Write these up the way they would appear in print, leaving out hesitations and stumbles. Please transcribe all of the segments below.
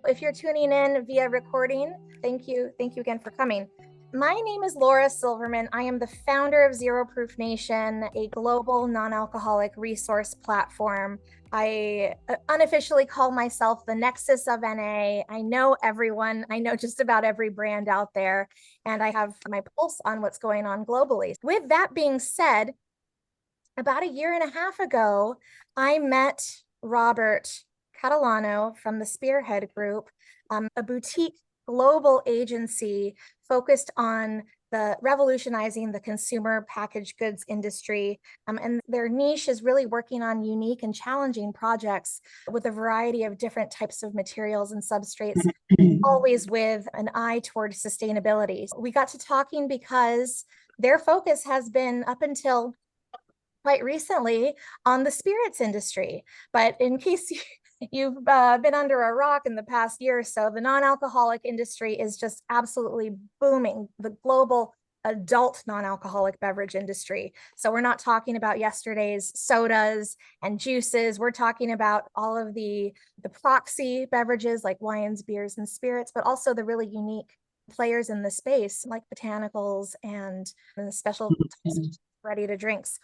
If you're tuning in via recording, thank you. Thank you again for coming. My name is Laura Silverman. I am the founder of Zero Proof Nation, a global non-alcoholic resource platform. I unofficially call myself the Nexus of NA. I know everyone. I know just about every brand out there, and I have my pulse on what's going on globally. With that being said, about a year and a half ago, I met Robert Catalano from the Spearhead group, a boutique global agency focused on the revolutionizing the consumer packaged goods industry. And their niche is really working on unique and challenging projects with a variety of different types of materials and substrates, always with an eye toward sustainability. We got to talking because their focus has been up until quite recently on the spirits industry. But in case you've been under a rock in the past year or so, the non-alcoholic industry is just absolutely booming, the global adult non-alcoholic beverage industry. So we're not talking about yesterday's sodas and juices. We're talking about all of the proxy beverages like wines, beers, and spirits, but also the really unique players in the space like botanicals and the special ready to drinks.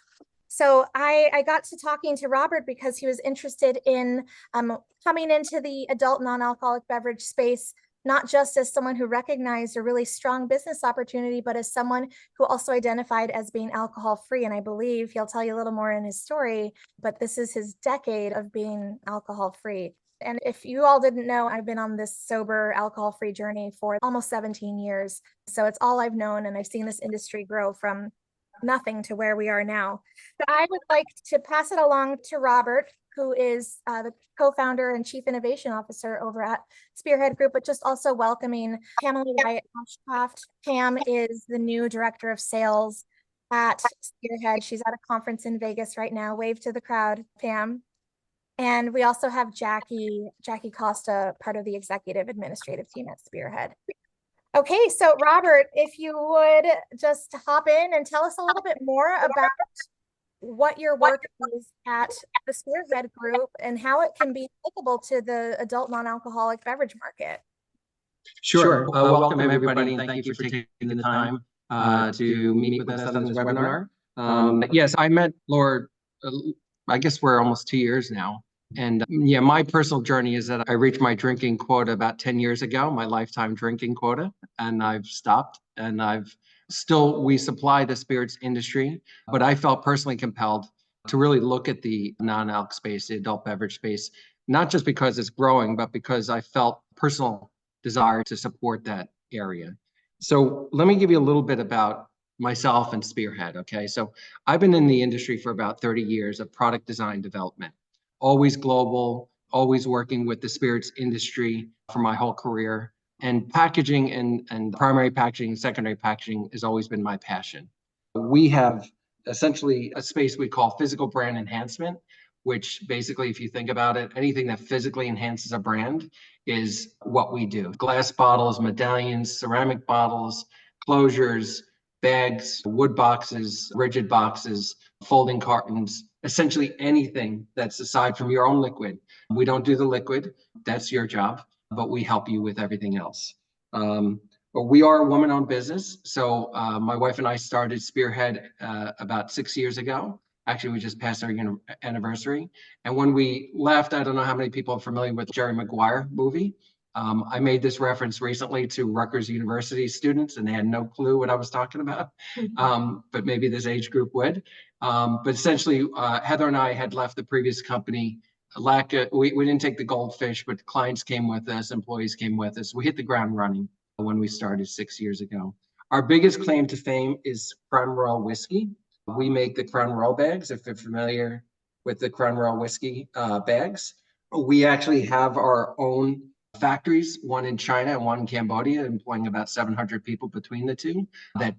So I got to talking to Robert because he was interested in coming into the adult non-alcoholic beverage space, not just as someone who recognized a really strong business opportunity, but as someone who also identified as being alcohol-free. And I believe he'll tell you a little more in his story, but this is his decade of being alcohol-free. And if you all didn't know, I've been on this sober, alcohol-free journey for almost 17 years. So it's all I've known, and I've seen this industry grow from nothing to where we are now. So I would like to pass it along to Robert, who is the co-founder and chief innovation officer over at Spearhead Group, but just also welcoming Pamela Wyatt Ashcraft. Pam is the new director of sales at Spearhead. She's at a conference in Vegas right now. Wave to the crowd, Pam. And we also have Jackie Costa, part of the executive administrative team at Spearhead. Okay, so Robert, if you would just hop in and tell us a little bit more about what your work is at the Spearhead Group and how it can be applicable to the adult non-alcoholic beverage market. Sure. Welcome, everybody, and thank you for taking the time to meet with us on this webinar. Yes, I met Laura, I guess we're almost 2 years now. And yeah, my personal journey is that I reached my drinking quota about 10 years ago, my lifetime drinking quota, and I've stopped. And we supply the spirits industry, but I felt personally compelled to really look at the non-alc space, the adult beverage space, not just because it's growing, but because I felt personal desire to support that area. So let me give you a little bit about myself and Spearhead, okay? So I've been in the industry for about 30 years of product design development. Always global, always working with the spirits industry for my whole career. And packaging and primary packaging, secondary packaging has always been my passion. We have essentially a space we call physical brand enhancement, which basically, if you think about it, anything that physically enhances a brand is what we do. Glass bottles, medallions, ceramic bottles, closures, bags, wood boxes, rigid boxes, folding cartons, essentially anything that's aside from your own liquid. We don't do the liquid, that's your job, but we help you with everything else. But we are a woman-owned business. So my wife and I started Spearhead about 6 years ago. Actually, we just passed our anniversary. And when we left, I don't know how many people are familiar with Jerry Maguire movie. I made this reference recently to Rutgers University students, and they had no clue what I was talking about, but maybe this age group would. But essentially, Heather and I had left the previous company. We didn't take the goldfish, but clients came with us, employees came with us. We hit the ground running when we started 6 years ago. Our biggest claim to fame is Crown Royal whiskey. We make the Crown Royal bags, if you're familiar with the Crown Royal whiskey bags. We actually have our own factories, one in China and one in Cambodia, employing about 700 people between the two, that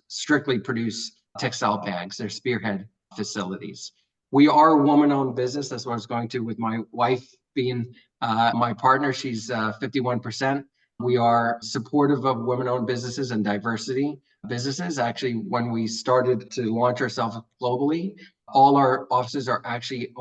strictly produce textile bags. They're Spearhead facilities. We are a woman-owned business. That's what I was going to with my wife being my partner. She's 51%. We are supportive of women-owned businesses and diversity businesses. Actually, when we started to launch ourselves globally, all our offices are actually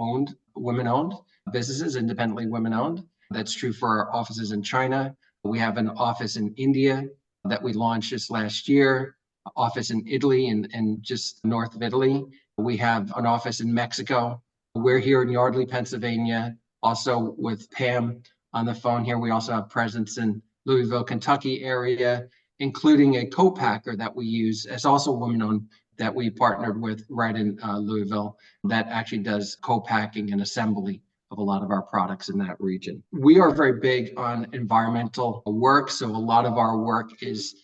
women-owned businesses, independently women-owned. That's true for our offices in China. We have an office in India that we launched just last year, office in Italy and just north of Italy. We have an office in Mexico. We're here in Yardley, Pennsylvania, also with Pam on the phone here. We also have presence in Louisville, Kentucky area, including a co-packer that we use as also woman-owned that we partnered with right in Louisville that actually does co-packing and assembly of a lot of our products in that region. We are very big on environmental work, so a lot of our work is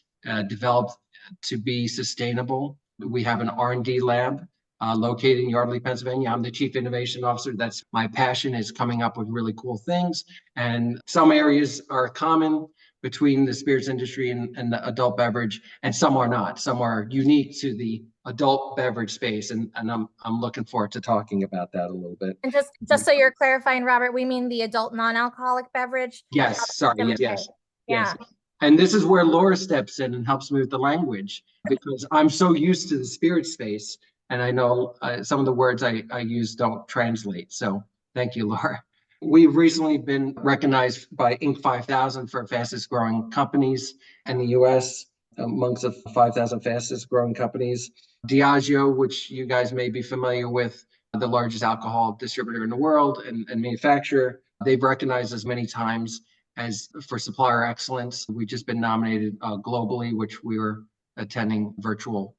developed to be sustainable. We have an R&D lab located in Yardley, Pennsylvania. I'm the Chief Innovation Officer. That's my passion, is coming up with really cool things. And some areas are common between the spirits industry and the adult beverage, and some are not. Some are unique to the adult beverage space, and I'm looking forward to talking about that a little bit. And just so you're clarifying, Robert, we mean the adult non-alcoholic beverage. Yes, sorry, yes. Yeah. And this is where Laura steps in and helps me with the language, because I'm so used to the spirit space, and I know some of the words I use don't translate. So thank you, Laura. We've recently been recognized by Inc. 5000 for fastest growing companies in the US, amongst the 5,000 fastest growing companies. Diageo, which you guys may be familiar with, the largest alcohol distributor in the world and manufacturer, they've recognized us many times as for supplier excellence. We've just been nominated globally, which we were attending virtual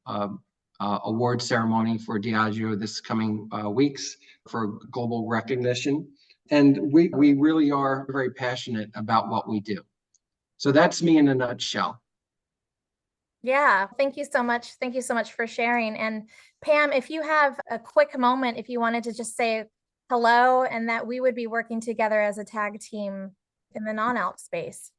award ceremony for Diageo this coming weeks for global recognition. And we really are very passionate about what we do. So that's me in a nutshell. Yeah, thank you so much. Thank you so much for sharing. And Pam, if you have a quick moment, if you wanted to just say hello and that we would be working together as a tag team in the non-alc space.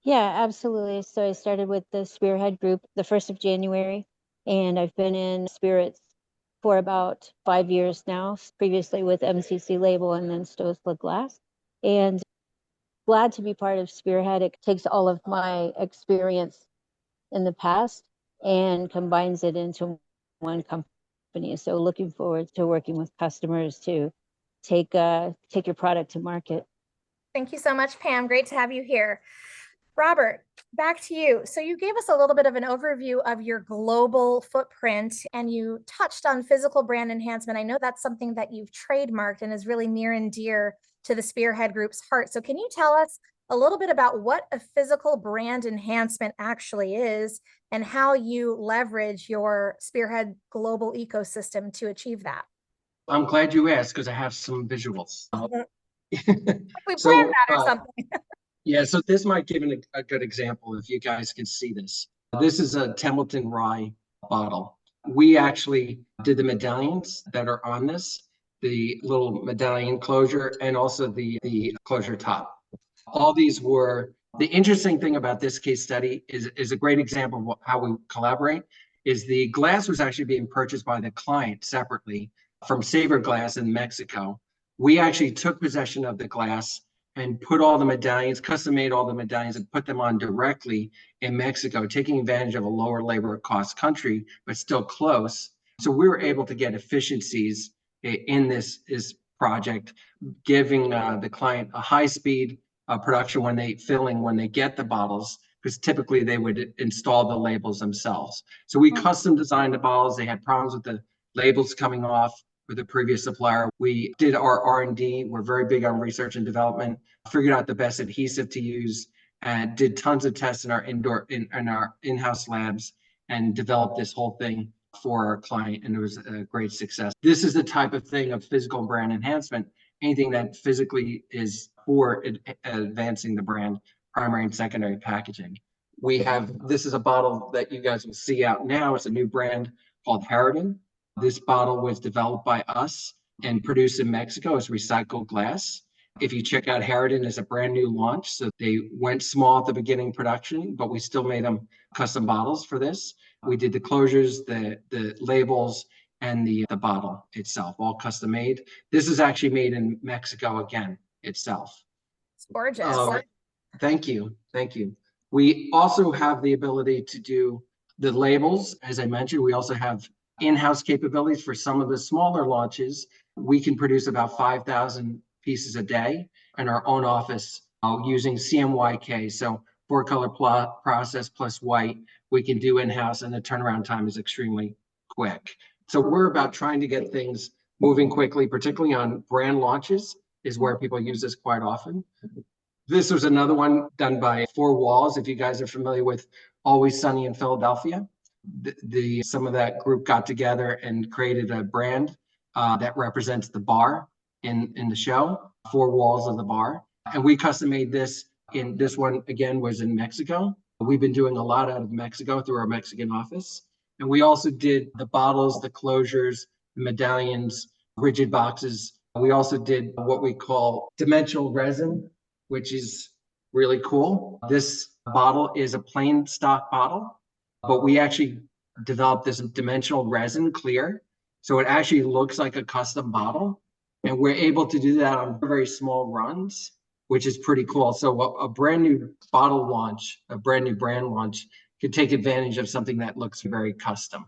Yeah, absolutely. So I started with the Spearhead group the 1st of January, and I've been in spirits for about 5 years now, previously with MCC Label and then Stoesla Glass. And glad to be part of Spearhead. It takes all of my experience in the past and combines it into one company. So looking forward to working with customers to take your product to market. Thank you so much, Pam. Great to have you here. Robert, back to you. So you gave us a little bit of an overview of your global footprint and you touched on physical brand enhancement. I know that's something that you've trademarked and is really near and dear to the Spearhead Group's heart. So can you tell us a little bit about what a physical brand enhancement actually is and how you leverage your Spearhead global ecosystem to achieve that? I'm glad you asked because I have some visuals. We planned that or something. Yeah, so this might give a good example if you guys can see this. This is a Templeton Rye bottle. We actually did the medallions that are on this, the little medallion closure, and also the closure top. All these were, the interesting thing about this case study is a great example of how we collaborate, is the glass was actually being purchased by the client separately from Saber Glass in Mexico. We actually took possession of the glass and put all the medallions, custom made all the medallions and put them on directly in Mexico, taking advantage of a lower labor cost country, but still close. So we were able to get efficiencies in this project, giving the client a high speed production when they get the bottles, because typically they would install the labels themselves. So we custom designed the bottles. They had problems with the labels coming off with the previous supplier. We did our R&D. We're very big on research and development, figured out the best adhesive to use, and did tons of tests in our our in-house labs and developed this whole thing for our client, and it was a great success. This is the type of thing of physical brand enhancement, anything that physically is for advancing the brand, primary and secondary packaging. This is a bottle that you guys will see out now. It's a new brand called Harridan. This bottle was developed by us and produced in Mexico as recycled glass. If you check out Harridan, it's a brand new launch. So they went small at the beginning production, but we still made them custom bottles for this. We did the closures, the labels, and the bottle itself, all custom made. This is actually made in Mexico again itself. It's gorgeous. Thank you. Thank you. We also have the ability to do the labels. As I mentioned, we also have in-house capabilities for some of the smaller launches. We can produce about 5,000 pieces a day in our own office using CMYK. So 4-color process plus white, we can do in-house, and the turnaround time is extremely quick. So we're about trying to get things moving quickly, particularly on brand launches is where people use this quite often. This was another one done by Four Walls. If you guys are familiar with Always Sunny in Philadelphia, some of that group got together and created a brand that represents the bar in the show, Four Walls of the Bar. And we custom made this. In this one again was in Mexico. We've been doing a lot out of Mexico through our Mexican office. And we also did the bottles, the closures, the medallions, rigid boxes. We also did what we call dimensional resin, which is really cool. This bottle is a plain stock bottle, but we actually developed this dimensional resin clear. So it actually looks like a custom bottle. And we're able to do that on very small runs, which is pretty cool. So a brand new bottle launch, a brand new brand launch could take advantage of something that looks very custom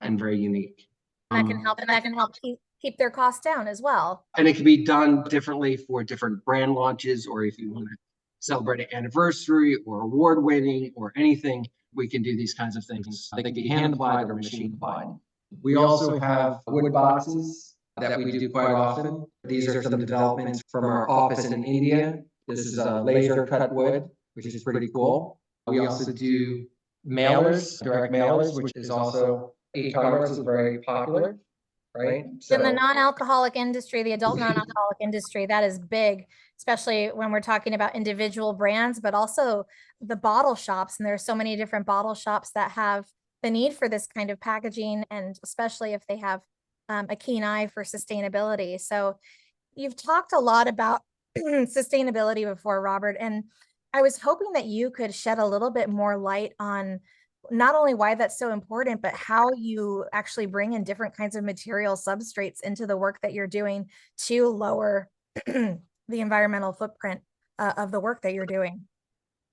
and very unique. That can help keep their costs down as well. And it can be done differently for different brand launches, or if you want to celebrate an anniversary or award winning or anything, we can do these kinds of things. They can be hand applied or machine applied. We also have wood boxes that we do quite often. These are some developments from our office in India. This is a laser cut wood, which is pretty cool. We also do mailers, direct mailers, which is also e-commerce is very popular, right? So in the non-alcoholic industry, the adult non-alcoholic industry, that is big, especially when we're talking about individual brands, but also the bottle shops. And there's so many different bottle shops that have the need for this kind of packaging, and especially if they have a keen eye for sustainability. So you've talked a lot about sustainability before, Robert, and I was hoping that you could shed a little bit more light on not only why that's so important, but how you actually bring in different kinds of material substrates into the work that you're doing to lower the environmental footprint of the work that you're doing.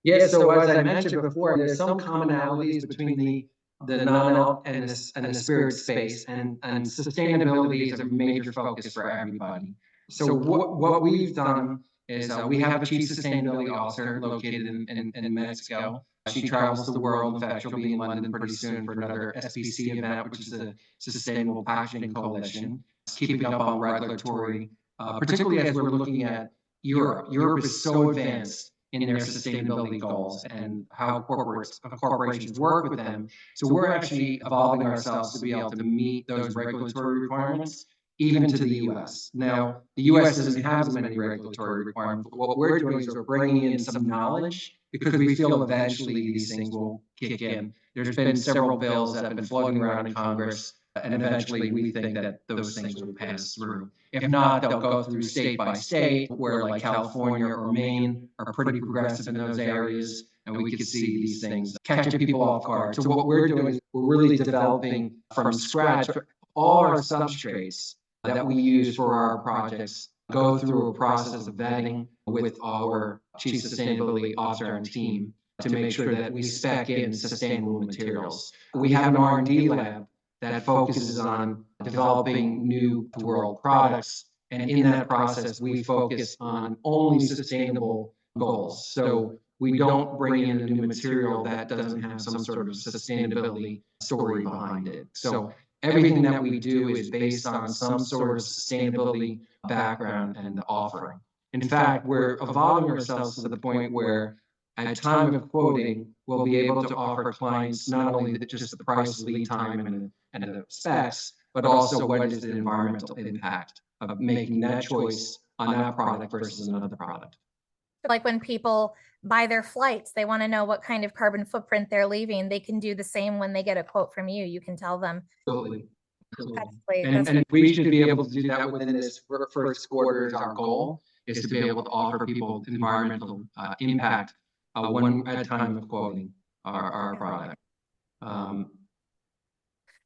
Yeah, so as I mentioned before, there's some commonalities between the non-alc and the spirit space, and sustainability is a major focus for everybody. So what we've done is we have a chief sustainability officer located in Mexico. She travels the world. In fact, she'll be in London pretty soon for another SPC event, which is the Sustainable Packaging Coalition, keeping up on regulatory, particularly as we're looking at Europe. Europe is so advanced in their sustainability goals and how corporations work with them. So we're actually evolving ourselves to be able to meet those regulatory requirements, even to the US. Now, the US doesn't have as many regulatory requirements, but what we're doing is we're bringing in some knowledge because we feel eventually these things will kick in. There's been several bills that have been floating around in Congress, and eventually we think that those things will pass through. If not, they'll go through state by state, where like California or Maine are pretty progressive in those areas, and we could see these things catching people off guard. So what we're doing is we're really developing from scratch all our substrates that we use for our projects, go through a process of vetting with our chief sustainability officer and team to make sure that we spec in sustainable materials. We have an R&D lab that focuses on developing new world products. And in that process, we focus on only sustainable goals. So we don't bring in a new material that doesn't have some sort of sustainability story behind it. So everything that we do is based on some sort of sustainability background and offering. In fact, we're evolving ourselves to the point where at time of quoting, we'll be able to offer clients not only just the price, lead time, and the specs, but also what is the environmental impact of making that choice on that product versus another product. Like when people buy their flights, they want to know what kind of carbon footprint they're leaving. They can do the same when they get a quote from you. You can tell them. Absolutely. And we should be able to do that within this first quarter. Is our goal is to be able to offer people environmental impact one at time of quoting our product.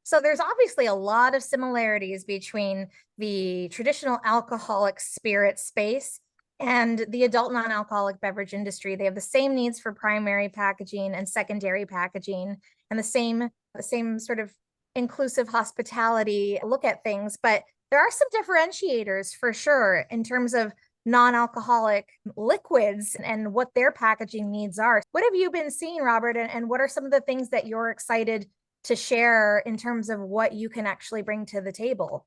So there's obviously a lot of similarities between the traditional alcoholic spirit space and the adult non-alcoholic beverage industry. They have the same needs for primary packaging and secondary packaging, and the same sort of inclusive hospitality look at things, but there are some differentiators for sure in terms of non-alcoholic liquids and what their packaging needs are. What have you been seeing, Robert, and what are some of the things that you're excited to share in terms of what you can actually bring to the table?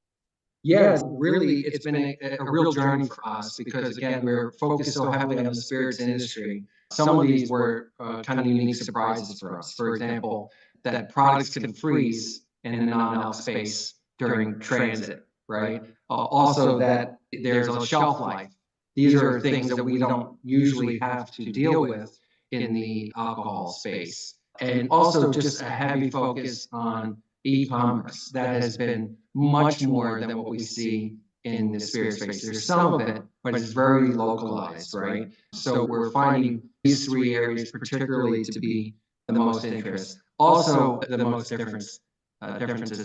Yeah, really, it's been a real journey for us because, again, we're focused so heavily on the spirits industry. Some of these were kind of unique surprises for us. For example, that products can freeze in the non-alc space during transit, right? Also, that there's a shelf life. These are things that we don't usually have to deal with in the alcohol space. And also, just a heavy focus on e-commerce that has been much more than what we see in the spirit space. There's some of it, but it's very localized, right? So we're finding these three areas particularly to be the most interest. Also, the most differences.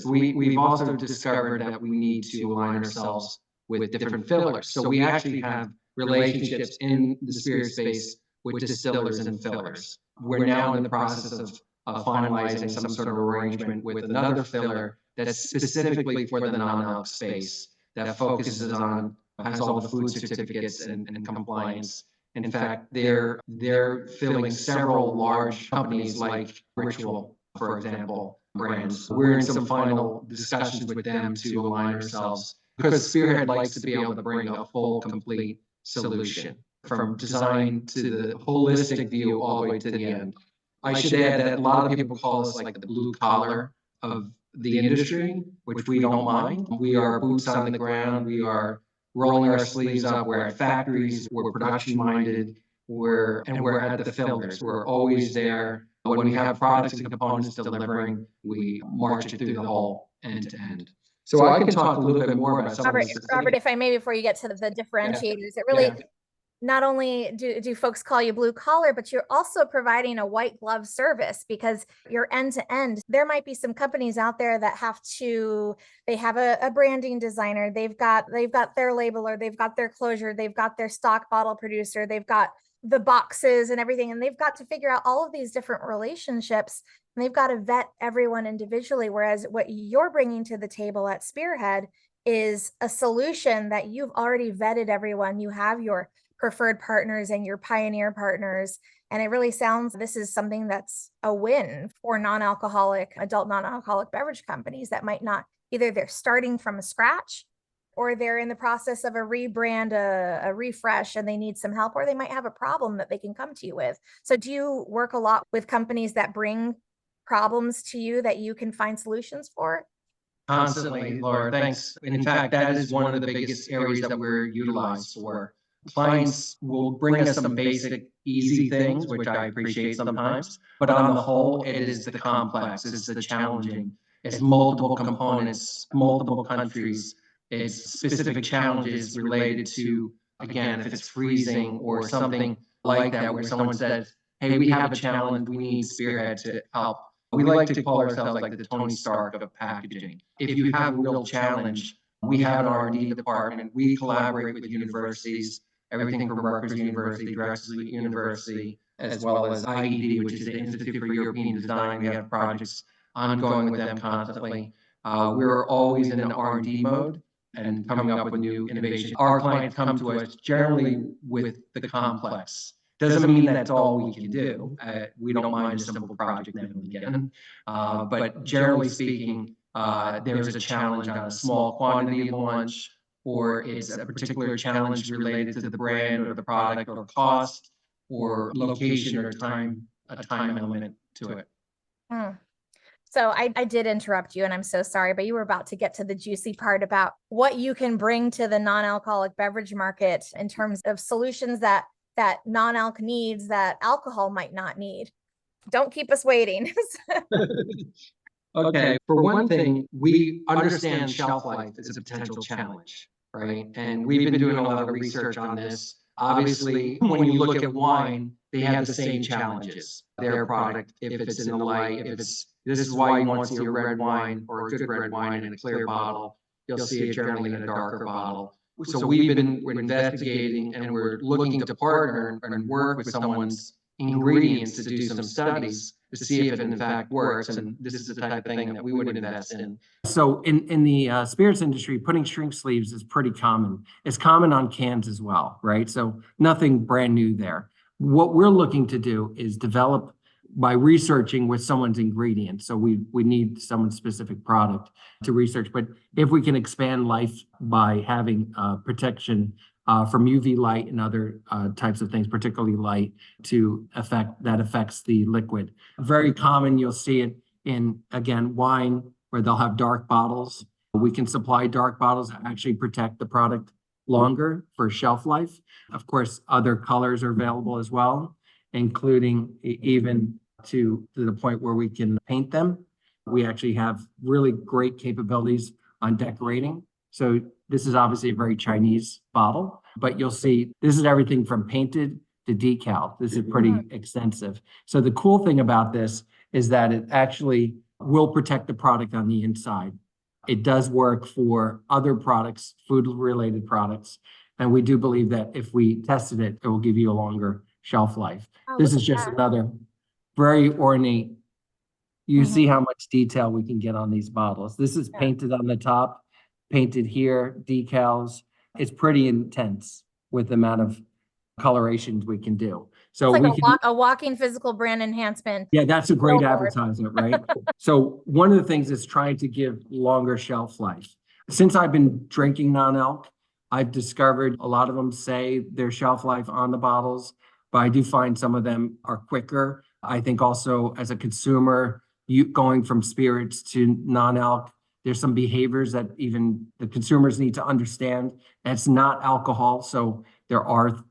We've also discovered that we need to align ourselves with different fillers. So we actually have relationships in the spirit space with distillers and fillers. We're now in the process of finalizing some sort of arrangement with another filler that's specifically for the non-alc space that focuses on, has all the food certificates and compliance. In fact, they're filling several large companies like Ritual, for example, brands. We're in some final discussions with them to align ourselves because Spearhead likes to be able to bring a full, complete solution from design to the holistic view all the way to the end. I should add that a lot of people call us like the blue collar of the industry, which we don't mind. We are boots on the ground. We are rolling our sleeves up. We're at factories. We're production minded. We're at the fillers. We're always there. When we have products and components delivering, we march it through the whole end to end. So I can talk a little bit more about some of the Robert, if I may, before you get to the differentiators, it really not only do folks call you blue collar, but you're also providing a white glove service because you're end to end. There might be some companies out there that they have a branding designer, they've got their labeler, they've got their closure, they've got their stock bottle producer, they've got the boxes and everything, and they've got to figure out all of these different relationships, and they've got to vet everyone individually. Whereas what you're bringing to the table at Spearhead is a solution that you've already vetted everyone. You have your preferred partners and your pioneer partners. And it really sounds, this is something that's a win for adult non-alcoholic beverage companies that might not, either they're starting from scratch or they're in the process of a rebrand, a refresh, and they need some help, or they might have a problem that they can come to you with. So do you work a lot with companies that bring problems to you that you can find solutions for? Constantly, Laura, thanks. In fact, that is one of the biggest areas that we're utilized for. Clients will bring us some basic, easy things, which I appreciate sometimes, but on the whole, it is the complex, it's the challenging. It's multiple components, multiple countries. It's specific challenges related to, again, if it's freezing or something like that, where someone says, hey, we have a challenge, we need Spearhead to help. We like to call ourselves like the Tony Stark of packaging. If you have a real challenge, we have an R&D department. We collaborate with universities, everything from Rutgers University, Drexel University, as well as IED, which is the Institute for European Design. We have projects ongoing with them constantly. We're always in an R&D mode and coming up with new innovation. Our clients come to us generally with the complex. Doesn't mean that's all we can do. We don't mind a simple project now and again. But generally speaking, there's a challenge on a small quantity of lunch, or it's a particular challenge related to the brand or the product or cost or location or time, a time element to it. So I did interrupt you, and I'm so sorry, but you were about to get to the juicy part about what you can bring to the non-alcoholic beverage market in terms of solutions that non-alc needs that alcohol might not need. Don't keep us waiting. Okay, for one thing, we understand shelf life is a potential challenge, right? And we've been doing a lot of research on this. Obviously, when you look at wine, they have the same challenges. Their product, if it's in the light, this is why you want to see a red wine or a good red wine in a clear bottle. You'll see it generally in a darker bottle. So we're investigating and we're looking to partner and work with someone's ingredients to do some studies to see if it in fact works. And this is the type of thing that we would invest in. So in the spirits industry, putting shrink sleeves is pretty common. It's common on cans as well, right? So nothing brand new there. What we're looking to do is develop by researching with someone's ingredients. So we need someone's specific product to research. But if we can expand life by having protection from UV light and other types of things, particularly light, that affects the liquid. Very common, you'll see it in, again, wine, where they'll have dark bottles. We can supply dark bottles that actually protect the product longer for shelf life. Of course, other colors are available as well, including even to the point where we can paint them. We actually have really great capabilities on decorating. So this is obviously a very Chinese bottle, but you'll see this is everything from painted to decal. This is pretty extensive. So the cool thing about this is that it actually will protect the product on the inside. It does work for other products, food-related products, and we do believe that if we tested it, it will give you a longer shelf life. This is just another very ornate. You see how much detail we can get on these bottles. This is painted on the top, painted here, decals. It's pretty intense with the amount of colorations we can do. So it's we like can a walking physical brand enhancement. Yeah, that's a great Billboard. advertisement, right? So one of the things is trying to give longer shelf life. Since I've been drinking non-alc, I've discovered a lot of them say their shelf life on the bottles, but I do find some of them are quicker. I think also as a consumer, you going from spirits to non-alc, there's some behaviors that even the consumers need to understand. And it's not alcohol, so there are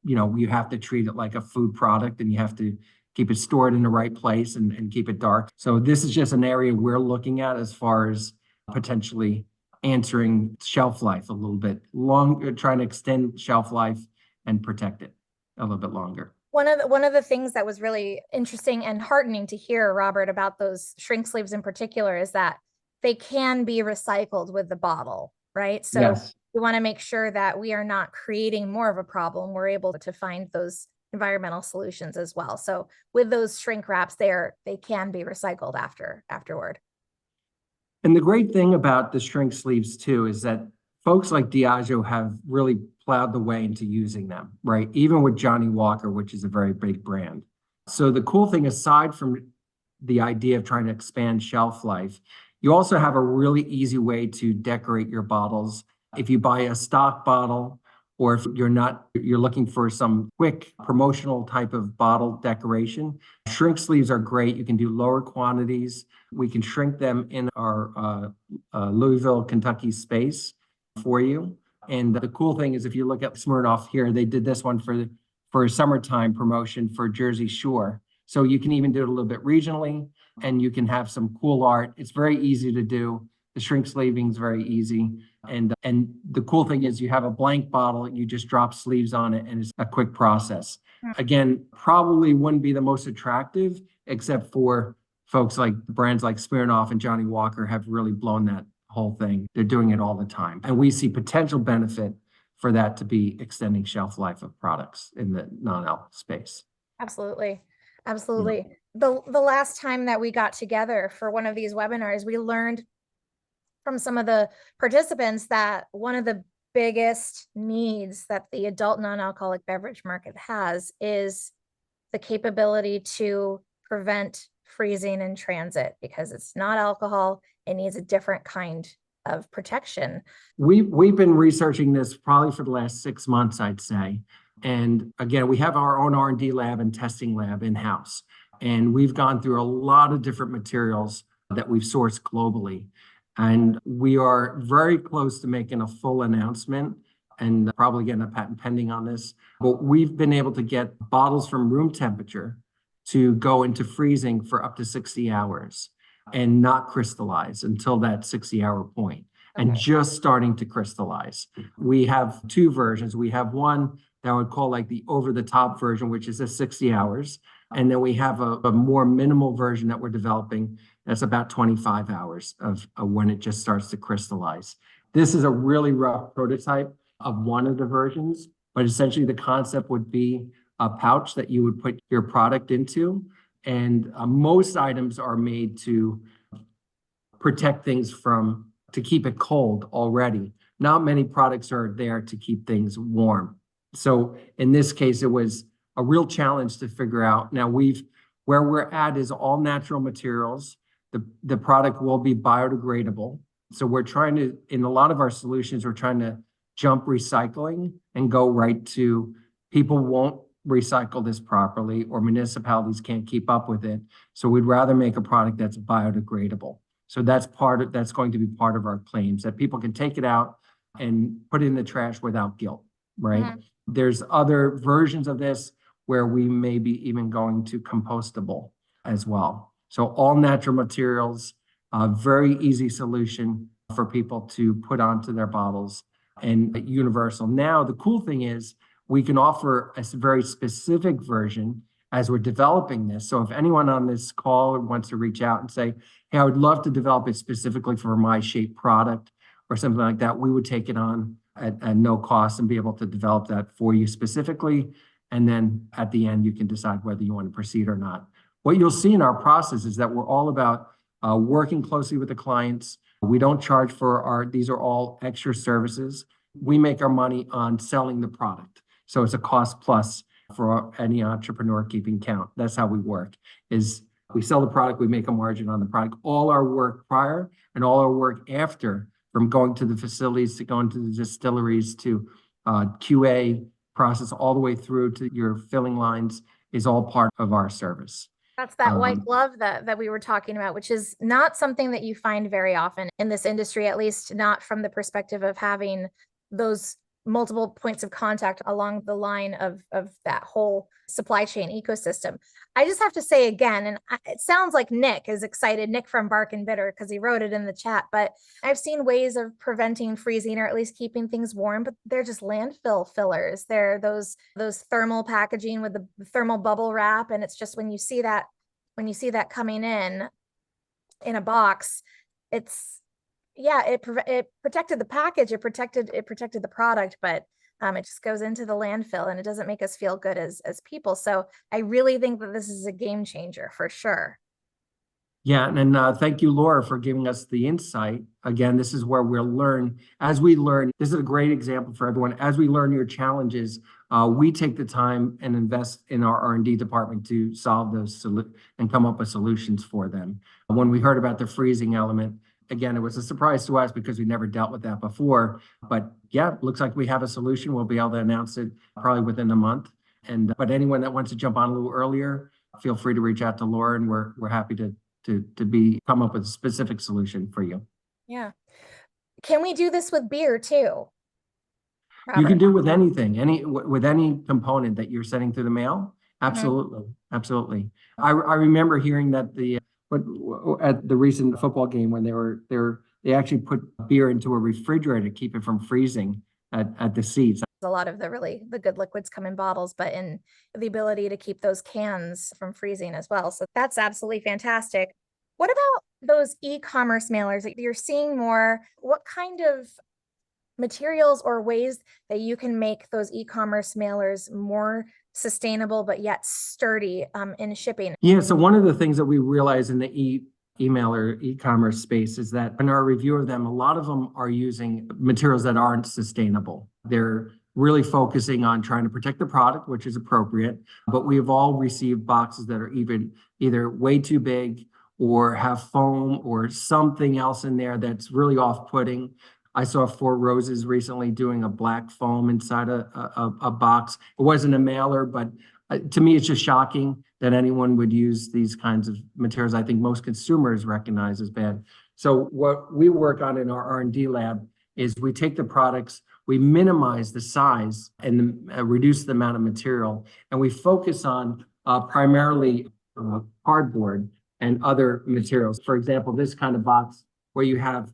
you have to treat it like a food product, and you have to keep it stored in the right place and keep it dark. So this is just an area we're looking at as far as potentially answering shelf life a little bit longer, trying to extend shelf life and protect it a little bit longer. One of the things that was really interesting and heartening to hear, Robert, about those shrink sleeves in particular is that they can be recycled with the bottle, right? So Yes. we want to make sure that we are not creating more of a problem. We're able to find those environmental solutions as well. So with those shrink wraps, they can be recycled afterward. And the great thing about the shrink sleeves too is that folks like Diageo have really plowed the way into using them, right? Even with Johnny Walker, which is a very big brand. So the cool thing, aside from the idea of trying to expand shelf life, you also have a really easy way to decorate your bottles. If you buy a stock bottle, or if you're looking for some quick promotional type of bottle decoration, shrink sleeves are great. You can do lower quantities. We can shrink them in our Louisville, Kentucky space for you. And the cool thing is, if you look at Smirnoff here, they did this one for a summertime promotion for Jersey Shore. So you can even do it a little bit regionally, and you can have some cool art. It's very easy to do. The shrink sleeving is very easy. And the cool thing is you have a blank bottle, you just drop sleeves on it, and it's a quick process. Again, probably wouldn't be the most attractive, except for folks like brands like Spearhead and Johnny Walker have really blown that whole thing. They're doing it all the time. And we see potential benefit for that to be extending shelf life of products in the non-alc space. Absolutely. Absolutely. Yeah. The last time that we got together for one of these webinars, we learned from some of the participants that one of the biggest needs that the adult non-alcoholic beverage market has is the capability to prevent freezing in transit, because it's not alcohol. It needs a different kind of protection. We've been researching this probably for the last 6 months, I'd say. And again, we have our own R&D lab and testing lab in-house. And we've gone through a lot of different materials that we've sourced globally. And we are very close to making a full announcement and probably getting a patent pending on this. But we've been able to get bottles from room temperature to go into freezing for up to 60 hours and not crystallize until that 60-hour point, and just starting to crystallize. We have two versions. We have one that I would call like the over-the-top version, which is at 60 hours. And then we have a more minimal version that we're developing that's about 25 hours of when it just starts to crystallize. This is a really rough prototype of one of the versions, but essentially the concept would be a pouch that you would put your product into, And most items are made to protect things to keep it cold already. Not many products are there to keep things warm. So in this case, it was a real challenge to figure out. Now where we're at is all natural materials. The product will be biodegradable. So we're trying to, in a lot of our solutions, we're trying to jump recycling and go right to people won't recycle this properly, or municipalities can't keep up with it. So we'd rather make a product that's biodegradable. So that's going to be part of our claims, that people can take it out and put it in the trash without guilt, right? Mhm. There's other versions of this where we may be even going to compostable as well. So all natural materials, a very easy solution for people to put onto their bottles, and universal. Now, the cool thing is we can offer a very specific version as we're developing this. So if anyone on this call wants to reach out and say, hey, I would love to develop it specifically for my shape product or something like that, we would take it on at no cost and be able to develop that for you specifically. And then at the end, you can decide whether you want to proceed or not. What you'll see in our process is that we're all about working closely with the clients. We don't charge for these are all extra services. We make our money on selling the product. So it's a cost plus for any entrepreneur keeping count. That's how we work, is we sell the product, we make a margin on the product. All our work prior and all our work after, from going to the facilities to going to the distilleries to QA process all the way through to your filling lines, is all part of our service. That's that white glove that we were talking about, which is not something that you find very often in this industry, at least not from the perspective of having those multiple points of contact along the line of that whole supply chain ecosystem. I just have to say again, and it sounds like Nick is excited, Nick from Bark and Bitter, because he wrote it in the chat, but I've seen ways of preventing freezing or at least keeping things warm, but they're just landfill fillers. They're those thermal packaging with the thermal bubble wrap. And it's just when you see that coming in a box, it's, yeah, it protected the package, it protected the product, but it just goes into the landfill and it doesn't make us feel good as people. So I really think that this is a game changer for sure. Yeah, and thank you, Laura, for giving us the insight. Again, this is where we'll learn. As we learn, this is a great example for everyone. As we learn your challenges, we take the time and invest in our R&D department to solve those and come up with solutions for them. When we heard about the freezing element, again, it was a surprise to us because we never dealt with that before. But yeah, looks like we have a solution. We'll be able to announce it probably within a month. But anyone that wants to jump on a little earlier, feel free to reach out to Laura, and we're happy to come up with a specific solution for you. Yeah. Can we do this with beer too? Robert? You can do it with anything, with any component that you're sending through the mail. Absolutely. Mm-hmm. Absolutely. I remember hearing that at the recent football game when they actually put beer into a refrigerator to keep it from freezing at the seats. A lot of the good liquids come in bottles, but in the ability to keep those cans from freezing as well. So that's absolutely fantastic. What about those e-commerce mailers that you're seeing more? What kind of materials or ways that you can make those e-commerce mailers more sustainable, but yet sturdy in shipping? Yeah, so one of the things that we realize in the email or e-commerce space is that in our review of them, a lot of them are using materials that aren't sustainable. They're really focusing on trying to protect the product, which is appropriate, but we've all received boxes that are either way too big or have foam or something else in there that's really off-putting. I saw Four Roses recently doing a black foam inside a box. It wasn't a mailer, but to me, it's just shocking that anyone would use these kinds of materials. I think most consumers recognize as bad. So what we work on in our R&D lab is we take the products, we minimize the size and reduce the amount of material, and we focus on primarily cardboard and other materials. For example, this kind of box where you have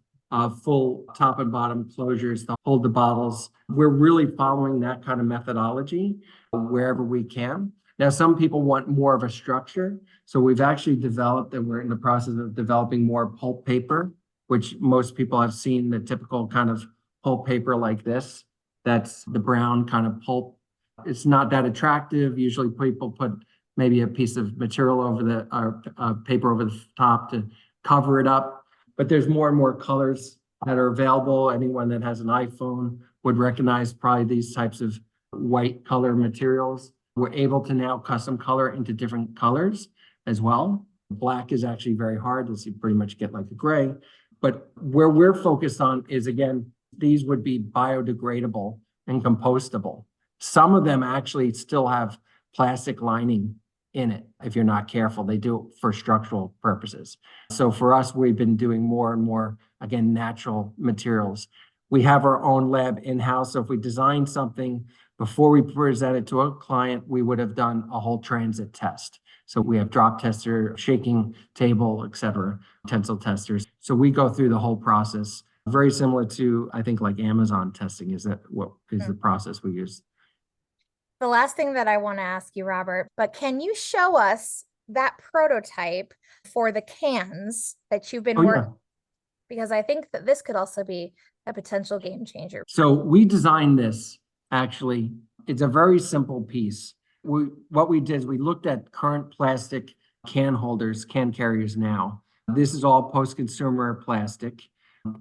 full top and bottom closures to hold the bottles. We're really following that kind of methodology wherever we can. Now, some people want more of a structure. So we've actually developed, and we're in the process of developing more pulp paper, which most people have seen the typical kind of pulp paper like this. That's the brown kind of pulp. It's not that attractive. Usually people put maybe a piece of material over the, or paper over the top to cover it up. But there's more and more colors that are available. Anyone that has an iPhone would recognize probably these types of white color materials. We're able to now custom color into different colors as well. Black is actually very hard. This you pretty much get like a gray. But where we're focused on is, again, these would be biodegradable and compostable. Some of them actually still have plastic lining in it. If you're not careful, they do it for structural purposes. So for us, we've been doing more and more, again, natural materials. We have our own lab in-house. So if we design something before we present it to a client, we would have done a whole transit test. So we have drop tester, shaking table, et cetera, tensile testers. So we go through the whole process, very similar to, I think, like Amazon testing. Is that what is the process we use? The last thing that I want to ask you, Robert, but can you show us that prototype for the cans that you've been working? Because I think that this could also be a potential game changer. So we designed this, actually. It's a very simple piece. What we did is we looked at current plastic can holders, can carriers now. This is all post-consumer plastic,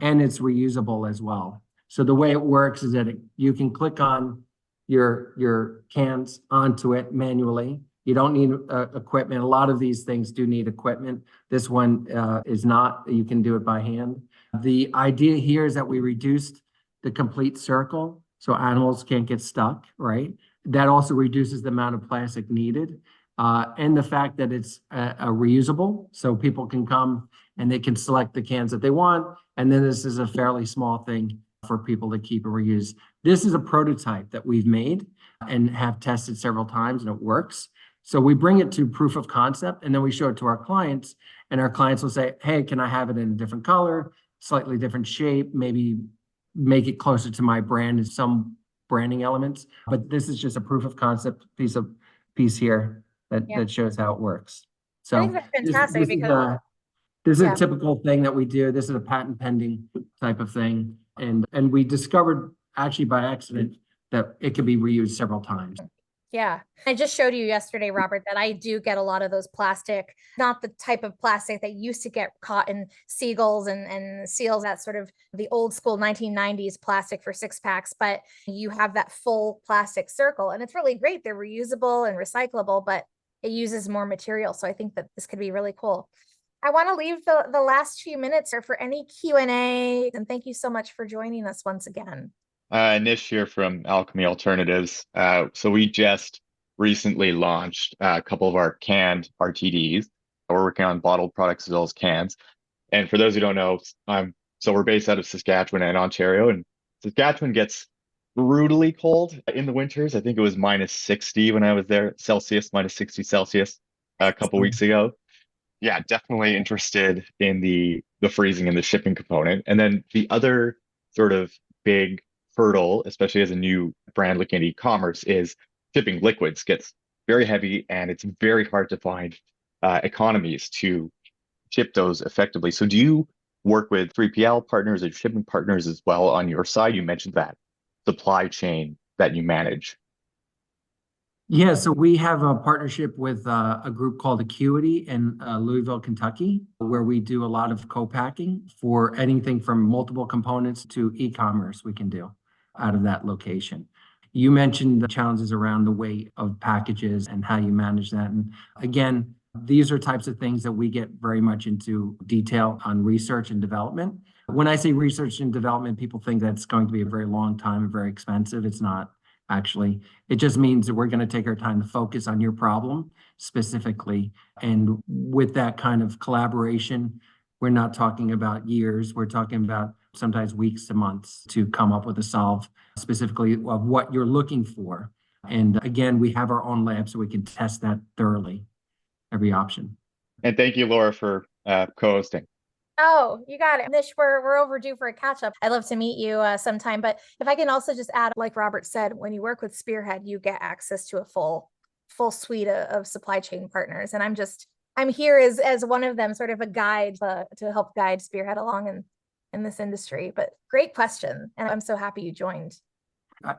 and it's reusable as well. So the way it works is that you can click on your cans onto it manually. You don't need equipment. A lot of these things do need equipment. This one is not. You can do it by hand. The idea here is that we reduced the complete circle so animals can't get stuck, right? That also reduces the amount of plastic needed. And the fact that it's a reusable, so people can come and they can select the cans that they want. And then this is a fairly small thing for people to keep and reuse. This is a prototype that we've made and have tested several times, and it works. So we bring it to proof of concept, and then we show it to our clients, and our clients will say, hey, can I have it in a different color, slightly different shape, maybe make it closer to my brand in some branding elements. But this is just a proof of concept piece here that shows how it works. So I think that's fantastic because this is a typical thing that we do. This is a patent pending type of thing. And we discovered actually by accident that it could be reused several times. Yeah. I just showed you yesterday, Robert, that I do get a lot of those plastic, not the type of plastic that used to get caught in seagulls and seals, that sort of the old school 1990s plastic for 6-packs, but you have that full plastic circle and it's really great. They're reusable and recyclable, but it uses more material. So I think that this could be really cool. I want to leave the last few minutes for any Q&A, and thank you so much for joining us once again. Nish here from Alchemy Alternatives. So we just recently launched a couple of our canned RTDs. We're working on bottled products as well as cans. And for those who don't know, so we're based out of Saskatchewan and Ontario, and Saskatchewan gets brutally cold in the winters. I think it was -60 when I was there, Celsius, -60 Celsius a couple weeks ago. Yeah, definitely interested in the freezing and the shipping component. And then the other sort of big hurdle, especially as a new brand looking at e-commerce, is shipping liquids gets very heavy and it's very hard to find economies to ship those effectively. So do you work with 3PL partners or shipping partners as well on your side? You mentioned that supply chain that you manage. Yeah, so we have a partnership with a group called Acuity in Louisville, Kentucky, where we do a lot of co-packing for anything from multiple components to e-commerce we can do out of that location. You mentioned the challenges around the weight of packages and how you manage that. And again, these are types of things that we get very much into detail on research and development. When I say research and development, people think that's going to be a very long time and very expensive. It's not. Actually, it just means that we're going to take our time to focus on your problem specifically. And with that kind of collaboration, we're not talking about years. We're talking about sometimes weeks to months to come up with a solve specifically of what you're looking for. And again, we have our own lab so we can test that thoroughly, every option. And thank you, Laura, for co-hosting. Oh, you got it. Nish, we're overdue for a catch up. I'd love to meet you sometime. But if I can also just add, like Robert said, when you work with Spearhead, you get access to a full suite of supply chain partners. And I'm here as one of them, sort of a guide to help guide Spearhead along in this industry. But great question. And I'm so happy you joined.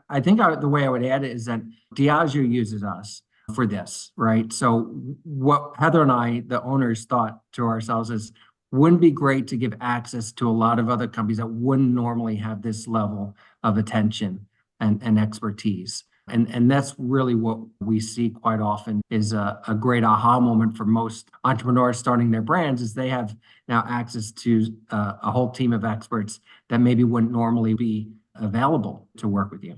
I think the way I would add it is that Diageo uses us. for this, right? So what Heather and I, the owners, thought to ourselves is, wouldn't it be great to give access to a lot of other companies that wouldn't normally have this level of attention and expertise? And that's really what we see quite often is a great aha moment for most entrepreneurs starting their brands is they have now access to a whole team of experts that maybe wouldn't normally be available to work with you.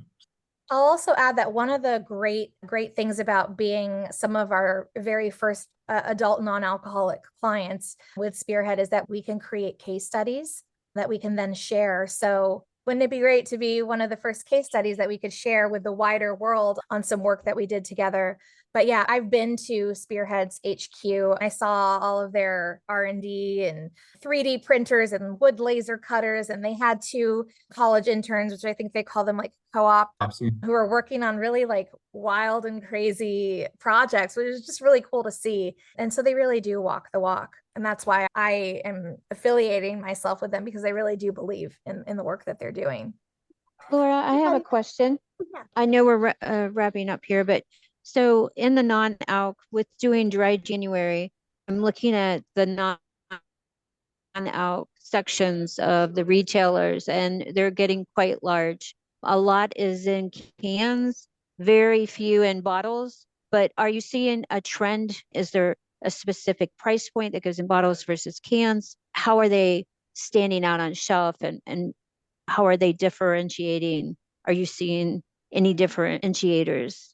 I'll also add that one of the great things about being some of our very first adult non-alcoholic clients with Spearhead is that we can create case studies that we can then share. So wouldn't it be great to be one of the first case studies that we could share with the wider world on some work that we did together? But yeah, I've been to Spearhead's HQ. I saw all of their R&D and 3D printers and wood laser cutters, and they had 2 college interns, which I think they call them like co-op, Absolutely. who are working on really like wild and crazy projects, which is just really cool to see. And so they really do walk the walk. And that's why I am affiliating myself with them, because I really do believe in the work that they're doing. Laura, I have a question. Yeah. I know we're wrapping up here, but so in the non-alc with doing dry January, I'm looking at the non-alc sections of the retailers and they're getting quite large. A lot is in cans, very few in bottles, but are you seeing a trend? Is there a specific price point that goes in bottles versus cans? How are they standing out on shelf and how are they differentiating? Are you seeing any differentiators?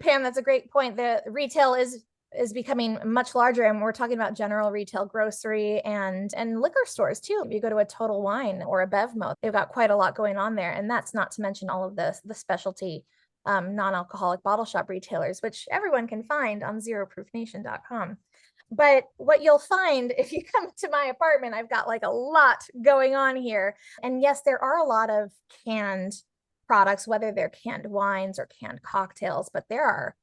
Pam, that's a great point. The retail is becoming much larger, and we're talking about general retail, grocery, and liquor stores too. If you go to a Total Wine or a BevMo, they've got quite a lot going on there, and that's not to mention all of the specialty non-alcoholic bottle shop retailers, which everyone can find on zeroproofnation.com. But what you'll find if you come to my apartment, I've got like a lot going on here. And yes, there are a lot of canned products, whether they're canned wines or canned cocktails, but there are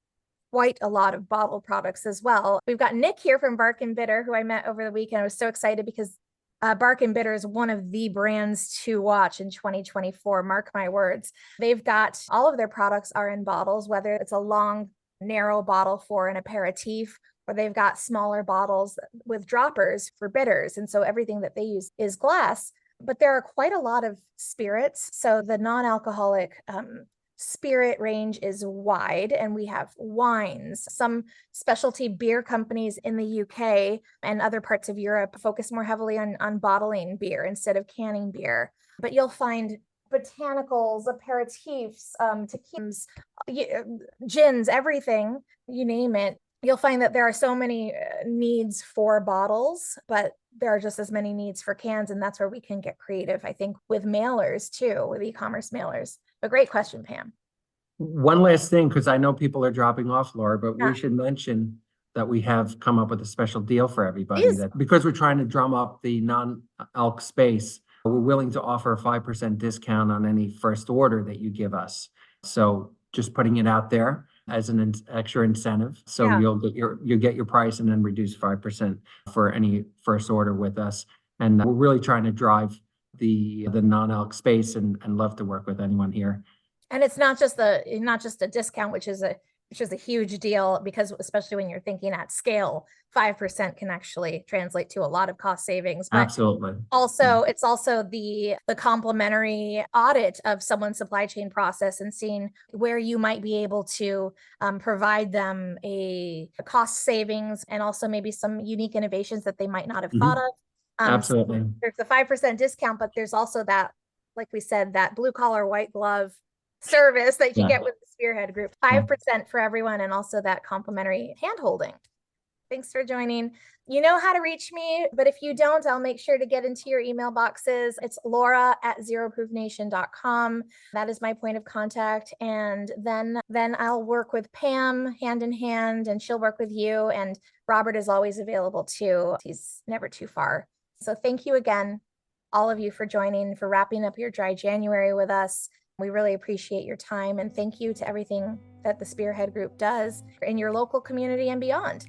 quite a lot of bottled products as well. We've got Nick here from Bark and Bitter, who I met over the weekend. I was so excited because Bark and Bitter is one of the brands to watch in 2024. Mark my words. They've got all of their products are in bottles, whether it's a long, narrow bottle for an aperitif, or they've got smaller bottles with droppers for bitters. And so everything that they use is glass. But there are quite a lot of spirits. So the non-alcoholic spirit range is wide, and we have wines. Some specialty beer companies in the UK and other parts of Europe focus more heavily on bottling beer instead of canning beer. But you'll find botanicals, aperitifs, tequilas, gins, everything, you name it. You'll find that there are so many needs for bottles, but there are just as many needs for cans. And that's where we can get creative, I think, with mailers too, with e-commerce mailers. But great question, Pam. One last thing, because I know people are dropping off, Laura, but Yeah. we should mention that we have come up with a special deal for everybody. Please. That because we're trying to drum up the non-alc space, we're willing to offer a 5% discount on any first order that you give us. So just putting it out there as an extra incentive. So Yeah. you'll get your price and then reduce 5% for any first order with us. And we're really trying to drive the non-alc space and love to work with anyone here. And it's not just a discount, which is a huge deal, because especially when you're thinking at scale, 5% can actually translate to a lot of cost savings. But Absolutely. also, it's also the complimentary audit of someone's supply chain process and seeing where you might be able to provide them a cost savings and also maybe some unique innovations that they might not have thought of. Absolutely. So there's the 5% discount, but there's also that, like we said, that blue collar, white glove service that you get with the Spearhead group. 5% for everyone, and also that complimentary hand holding. Thanks for joining. You know how to reach me, but if you don't, I'll make sure to get into your email boxes. It's laura@zeroproofnation.com. That is my point of contact. And then I'll work with Pam hand in hand, and she'll work with you. And Robert is always available too. He's never too far. So thank you again, all of you, for joining, for wrapping up your dry January with us. We really appreciate your time, and thank you to everything that the Spearhead group does in your local community and beyond.